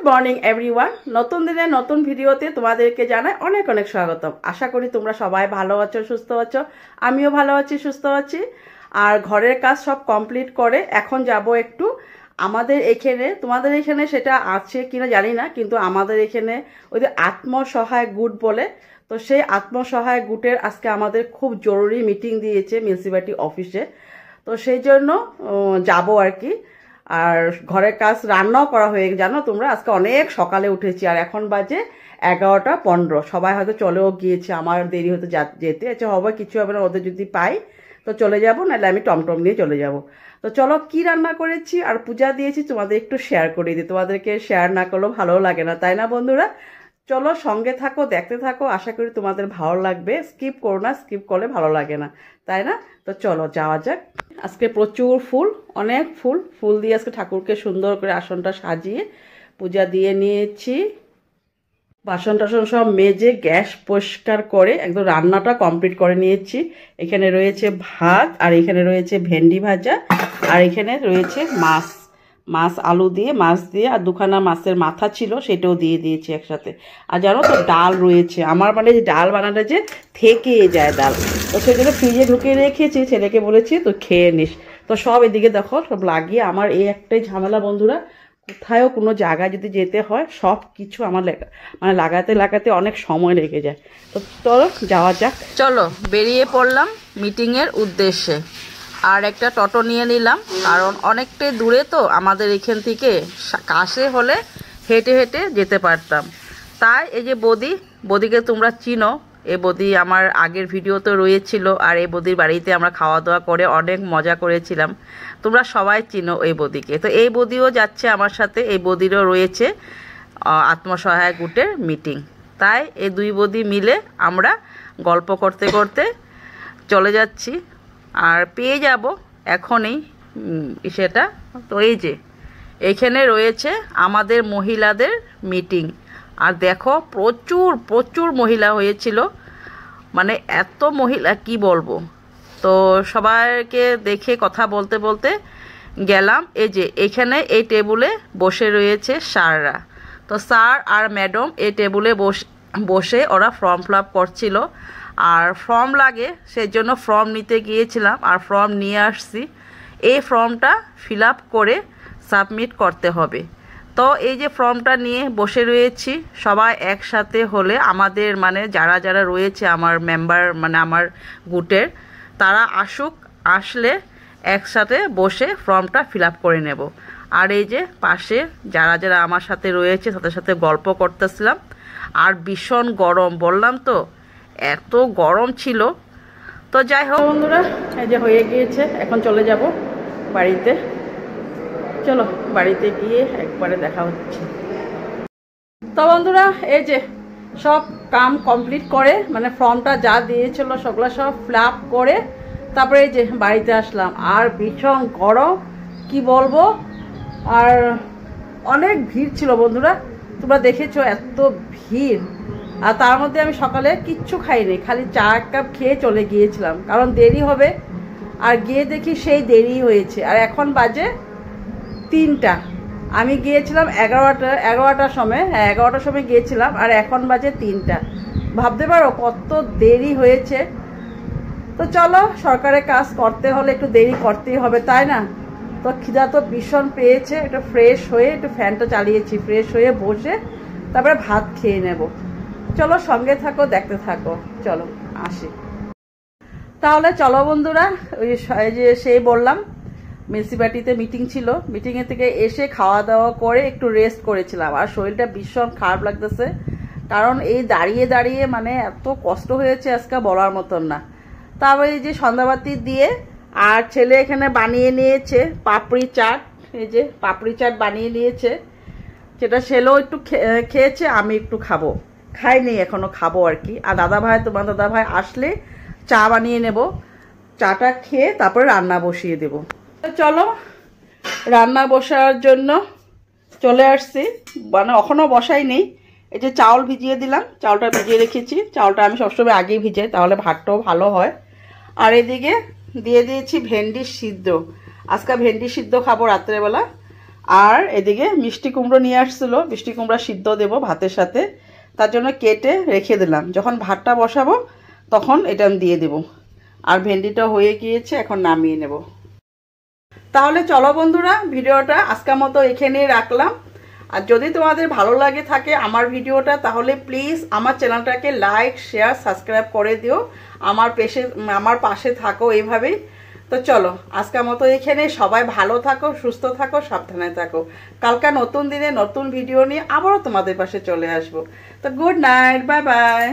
Morning everyone. নতুন দিনে নতুন ভিডিওতে তোমাদেরকে জানাই অনেক অনেক স্বাগতম। আশা করি তোমরা সবাই ভালো আছো, সুস্থ আছো। আমিও ভালো আছি, সুস্থ আছি। আর ঘরের কাজ সব কমপ্লিট করে এখন যাব একটু আমাদের এখানে, তোমাদের এখানে সেটা আছে কিনা জানি না, কিন্তু আমাদের এখানে ওই যে আত্মসহায়ক গুট বলে, তো সেই আত্মসহায়ক গুটের আজকে আমাদের খুব জরুরি মিটিং দিয়েছে মিউনিসিপ্যালিটি অফিসে। তো সেই জন্য যাব আর কি। আর ঘরের কাজ রান্নাও করা হয়ে জানো তোমরা, আজকে অনেক সকালে উঠেছি আর এখন বাজে 11:15। সবাই হয়তো চলেও গিয়েছে, আমার দেরি হতে যেতে। আচ্ছা হবে, কিছু হবে না, ওদের যদি পাই তো চলে যাব, নাহলে আমি টমটম নিয়ে চলে যাব। তো চলো কি রান্না করেছি আর পূজা দিয়েছি তোমাদের একটু শেয়ার করে দিই। তোমাদেরকে শেয়ার না করলেও ভালো লাগে না, তাই না বন্ধুরা? চলো সঙ্গে থাকো, দেখতে থাকো, আশা করি তোমাদের ভালো লাগবে। স্কিপ করো না, স্কিপ করলে ভালো লাগে না, তাই না? তো চলো যাওয়া যাক। আজকে প্রচুর ফুল, অনেক ফুল ফুল দিয়ে আজকে ঠাকুরকে সুন্দর করে আসনটা সাজিয়ে পূজা দিয়ে নিয়েছি। বাসন টাসন সব মেজে গ্যাস পরিষ্কার করে একদম রান্নাটা কমপ্লিট করে নিয়েছি। এখানে রয়েছে ভাত, আর এখানে রয়েছে ভেন্ডি ভাজা, আর এখানে রয়েছে মাছ আলু দিয়ে, মাছ দিয়ে, আর দুখানা মাছের মাথা ছিল সেটাও দিয়ে দিয়েছি একসাথে। আর জানো তো ডাল রয়েছে আমার, মানে ডাল বানাটা যে থেকে যায় ডাল, তো সেই জন্য ফ্রিজে ঢুকিয়ে রেখেছি। ছেলেকে বলেছি তো খেয়ে নিস। তো সব এদিকে দেখো সব লাগিয়ে, আমার এই একটাই ঝামেলা বন্ধুরা, কোথায়ও কোনো জায়গায় যদি যেতে হয় সব কিছু আমার মানে লাগাতে অনেক সময় লেগে যায়। তো চলো যাওয়া যাক। চলো বেরিয়ে পড়লাম মিটিংয়ের উদ্দেশ্যে। আর একটা টোটো নিয়ে নিলাম, কারণ অনেকটাই দূরে তো আমাদের এখান থেকে, কাছে হলে হেঁটে হেঁটে যেতে পারতাম। তাই এই যে বদিকে তোমরা চিনো, এই বদি আমার আগের ভিডিওতে রয়েছিল, আর এই বদির বাড়িতে আমরা খাওয়া দাওয়া করে অনেক মজা করেছিলাম। তোমরা সবাই চিনো এই বদিকে। তো এই বদিও যাচ্ছে আমার সাথে, এই বদিরও রয়েছে আত্মসহায়ক গুটের মিটিং। তাই এই দুই বদি মিলে আমরা গল্প করতে করতে চলে যাচ্ছি, আর পেয়ে যাব এখনই সেটা। তো এই যে এখানে রয়েছে আমাদের মহিলাদের মিটিং, আর দেখো প্রচুর প্রচুর মহিলা হয়েছিল, মানে এত মহিলা কি বলবো। তো সবাইকে দেখে কথা বলতে বলতে গেলাম। এই যে এখানে এই টেবিলে বসে রয়েছে স্যাররা। তো স্যার আর ম্যাডাম এই টেবিলে বসে ওরা ফর্ম ফিল আপ করছিল, আর ফর্ম লাগে সেই জন্য ফর্ম নিতে গিয়েছিলাম, আর ফর্ম নিয়ে আসছি। এই ফর্মটা ফিল আপ করে সাবমিট করতে হবে। তো এই যে ফর্মটা নিয়ে বসে রয়েছি সবাই একসাথে হলে, আমাদের মানে যারা যারা রয়েছে আমার মেম্বার, মানে আমার গুটের, তারা আসলে একসাথে বসে ফর্মটা ফিল আপ করে নেব। আর এই যে পাশে যারা যারা আমার সাথে রয়েছে তাদের সাথে গল্প করতেছিলাম। আর ভীষণ গরম, বললাম তো এত গরম ছিল। তো যাই হোক বন্ধুরা, এই যে হয়ে গিয়েছে, এখন চলে যাব বাড়িতে। চলো বাড়িতে গিয়ে একবারে দেখা হচ্ছে। তো বন্ধুরা এই যে সব কাম কমপ্লিট করে, মানে ফর্মটা যা দিয়েছিল সেগুলো সব ফিল আপ করে তারপরে এই যে বাড়িতে আসলাম। আর ভীষণ গরম কি বলবো, আর অনেক ভিড় ছিল বন্ধুরা, তোমরা দেখেছো এত ভিড়। আর তার মধ্যে আমি সকালে কিচ্ছু খাইনি, খালি চা এক কাপ খেয়ে চলে গিয়েছিলাম, কারণ দেরি হবে। আর গিয়ে দেখি সেই দেরি হয়েছে, আর এখন বাজে 3টা। আমি গিয়েছিলাম 11টার সময়, হ্যাঁ 11টার সময় গিয়েছিলাম, আর এখন বাজে 3টা। ভাবতে পারো কত দেরি হয়েছে। তো চলো, সরকারের কাজ করতে হলে একটু দেরি করতেই হবে, তাই না? তো খিদা তো ভীষণ পেয়েছে, একটু ফ্রেশ হয়ে একটু ফ্যানটা চালিয়েছি, ফ্রেশ হয়ে বসে তারপরে ভাত খেয়ে নেব। চলো সঙ্গে থাকো, দেখতে থাকো। চলো আসি তাহলে। চলো বন্ধুরা, ওই যে সেই বললাম মিউনিসিপ্যালিটিতে মিটিং ছিল, মিটিংয়ের থেকে এসে খাওয়া দাওয়া করে একটু রেস্ট করেছিলাম। আর শরীরটা ভীষণ খারাপ লাগতেছে, কারণ এই দাঁড়িয়ে দাঁড়িয়ে মানে এত কষ্ট হয়েছে আজকে বলার মতন না। তারপরে এই যে সন্ধ্যাবাতি দিয়ে, আর ছেলে এখানে বানিয়ে নিয়েছে পাপড়ি চাট। এই যে পাপড়ি চাট বানিয়ে নিয়েছে, সেটা ছেলেও একটু খেয়েছে, আমি একটু খাইনি এখনো, খাবো আর কি। আর তোমার দাদা ভাই আসলে চা বানিয়ে নেব, চাটা খেয়ে তারপরে রান্না বসিয়ে দেব। চলো রান্না বসার জন্য চলে আসছি, মানে এখনও বসাই নেই। এই যে চাউল ভিজিয়ে দিলাম, চাউলটা ভিজিয়ে রেখেছি। চাউলটা আমি সবসময় আগেই ভিজাই, তাহলে ভাতটাও ভালো হয়। আর এদিকে দিয়ে দিয়েছি ভেন্ডি সিদ্ধ, আজকে ভেন্ডি সিদ্ধ খাবো রাত্রেবেলা। আর এদিকে মিষ্টি কুমড়ো নিয়ে আসছিল, মিষ্টি কুমড়া সিদ্ধ দেব ভাতের সাথে, তার জন্য কেটে রেখে দিলাম। যখন ভাতটা বসাবো তখন এটা দিয়ে দেব। আর ভেন্ডিটা হয়ে গিয়েছে, এখন নামিয়ে নেব। তাহলে চলো বন্ধুরা, ভিডিওটা আজকের মতো এখানেই রাখলাম। আর যদি তোমাদের ভালো লাগে থাকে আমার ভিডিওটা, তাহলে প্লিজ আমার চ্যানেলটাকে লাইক শেয়ার সাবস্ক্রাইব করে দিও। আমার পাশে থাকো এইভাবেই। তো চলো আজকের মতো এখানে, সবাই ভালো থাকো, সুস্থ থাকো, সাবধানে থাকো। কালকে নতুন দিনে নতুন ভিডিও নিয়ে আবারও তোমাদের পাশে চলে আসবো। তো গুড নাইট, বাই বাই।